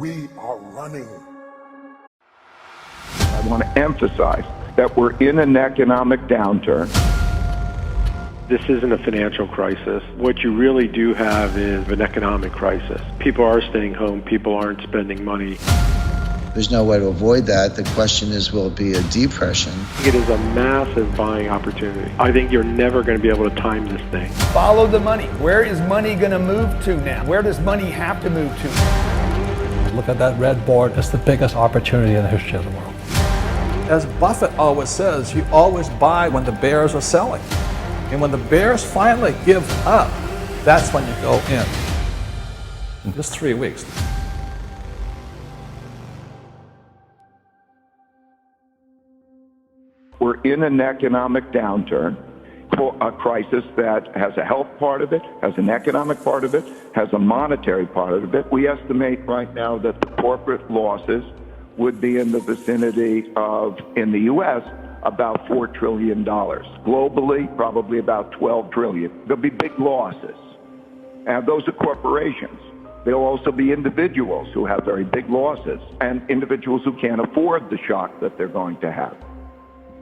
We are running. I want to emphasize that we're in an economic downturn. This isn't a financial crisis. What you really do have is an economic crisis. People are staying home. People aren't spending money. There's no way to avoid that. The question is, will it be a depression? It is a massive buying opportunity. I think you're never going to be able to time this thing. Follow the money. Where is money going to move to now? Where does money have to move to? Look at that red board. It's the biggest opportunity in the history of the world. As Buffett always says, you always buy when the bears are selling. And when the bears finally give up, that's when you go in just 3 weeks. We're in an economic downturn, a crisis that has a health part of it, has an economic part of it, has a monetary part of it. We estimate right now that the corporate losses would be in the vicinity of, in the U.S., about $4 trillion. Globally, probably about $12 trillion. There'll be big losses. And those are corporations. There'll also be individuals who have very big losses and individuals who can't afford the shock that they're going to have.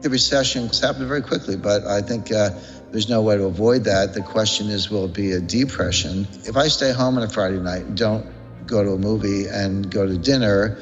The recession happened very quickly, but I think there's no way to avoid that. The question is, will it be a depression? If I stay home on a Friday night and don't go to a movie and go to dinner,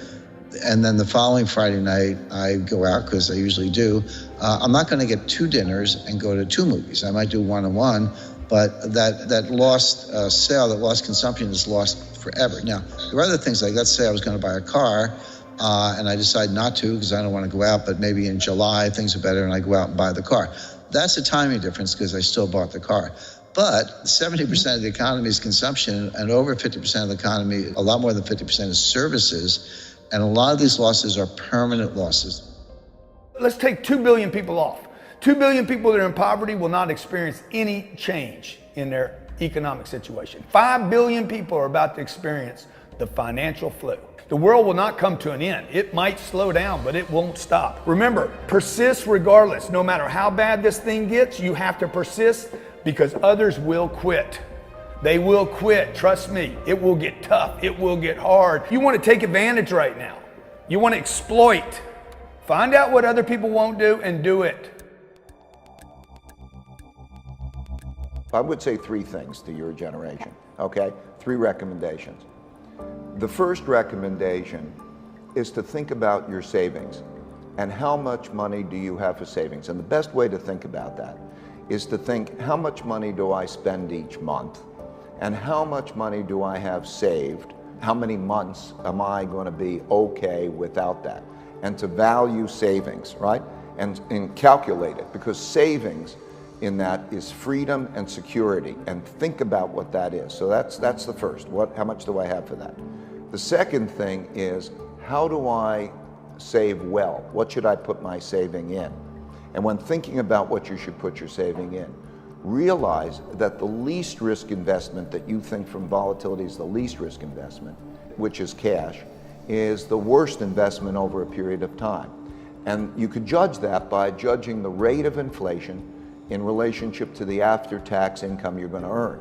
and then the following Friday night I go out, because I usually do, I'm not going to get 2 dinners and go to 2 movies. I might do 1 and 1, but that lost sale, that lost consumption is lost forever. Now, there are other things, like let's say I was going to buy a car, and I decide not to because I don't want to go out, but maybe in July things are better and I go out and buy the car. That's a timing difference because I still bought the car. But 70% of the economy is consumption, and over 50% of the economy, a lot more than 50%, is services. And a lot of these losses are permanent losses. Let's take 2 billion people off. 2 billion people that are in poverty will not experience any change in their economic situation. 5 billion people are about to experience the financial flu. The world will not come to an end. It might slow down, but it won't stop. Remember, persist regardless. No matter how bad this thing gets, you have to persist because others will quit. They will quit, trust me. It will get tough, it will get hard. You want to take advantage right now. You want to exploit. Find out what other people won't do and do it. I would say 3 things to your generation, okay? 3 recommendations. The first recommendation is to think about your savings and how much money do you have for savings. And the best way to think about that is to think, how much money do I spend each month? And how much money do I have saved? How many months am I going to be okay without that? And to value savings, right? And calculate it, because savings in that is freedom and security, and think about what that is. So that's the first. How much do I have for that? The second thing is, how do I save well? What should I put my saving in? And when thinking about what you should put your saving in, realize that the least risk investment that you think from volatility is the least risk investment, which is cash, is the worst investment over a period of time. And you could judge that by judging the rate of inflation in relationship to the after-tax income you're going to earn.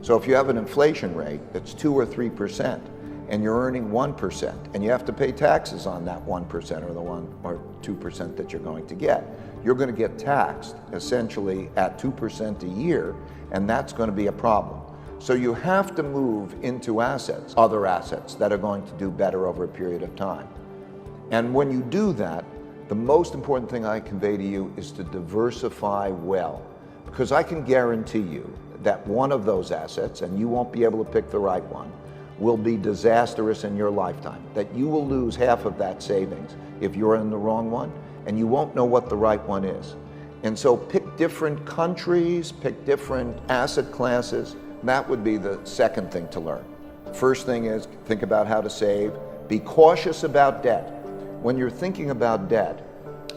So if you have an inflation rate that's 2 or 3%, and you're earning 1%, and you have to pay taxes on that 1% or the 1 or 2% that you're going to get, you're going to get taxed essentially at 2% a year, and that's going to be a problem. So you have to move into assets, other assets that are going to do better over a period of time. And when you do that, the most important thing I convey to you is to diversify well, because I can guarantee you that one of those assets, and you won't be able to pick the right one, will be disastrous in your lifetime, that you will lose half of that savings if you're in the wrong one, and you won't know what the right one is. And so pick different countries, pick different asset classes. That would be the second thing to learn. First thing is, think about how to save. Be cautious about debt. When you're thinking about debt,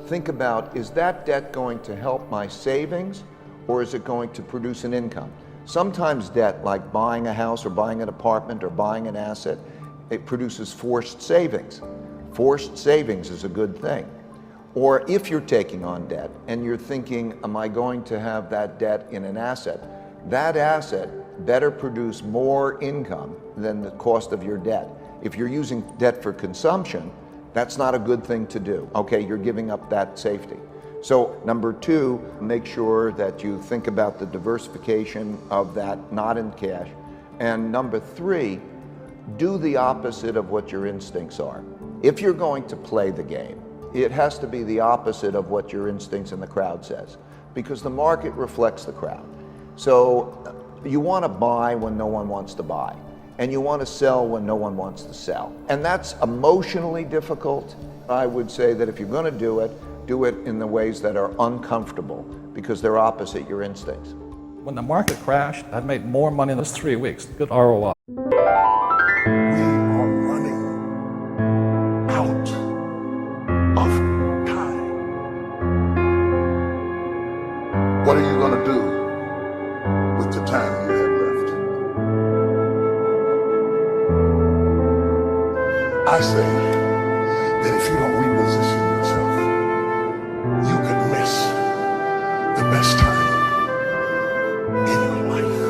think about, is that debt going to help my savings, or is it going to produce an income? Sometimes debt, like buying a house or buying an apartment or buying an asset, it produces forced savings. Forced savings is a good thing. Or if you're taking on debt and you're thinking, am I going to have that debt in an asset? That asset better produce more income than the cost of your debt. If you're using debt for consumption, that's not a good thing to do. Okay, you're giving up that safety. So number two, make sure that you think about the diversification of that, not in cash. And number three, do the opposite of what your instincts are. If you're going to play the game, it has to be the opposite of what your instincts and the crowd says, because the market reflects the crowd. So you want to buy when no one wants to buy, and you want to sell when no one wants to sell. And that's emotionally difficult. I would say that if you're going to do it in the ways that are uncomfortable, because they're opposite your instincts. When the market crashed, I made more money in those 3 weeks. Good ROI. We are running out of time. What are you going to do with the time you have left? I say that if you don't reposition yourself, you could miss the best time in your life,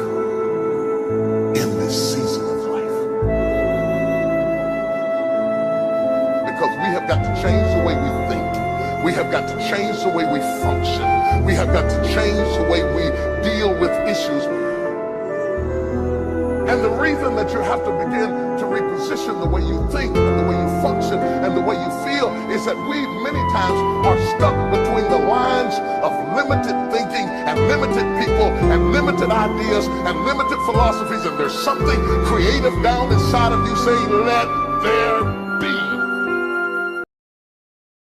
in this season of life. Because we have got to change the way we think. We have got to change the way we function. We have got to change the way we deal with issues. And the reason that you have to begin to reposition the way you think and the way you function and the way you feel is that we many times are stuck between the lines of limited thinking and limited people and limited ideas and limited philosophies, and there's something creative down inside of you saying, let there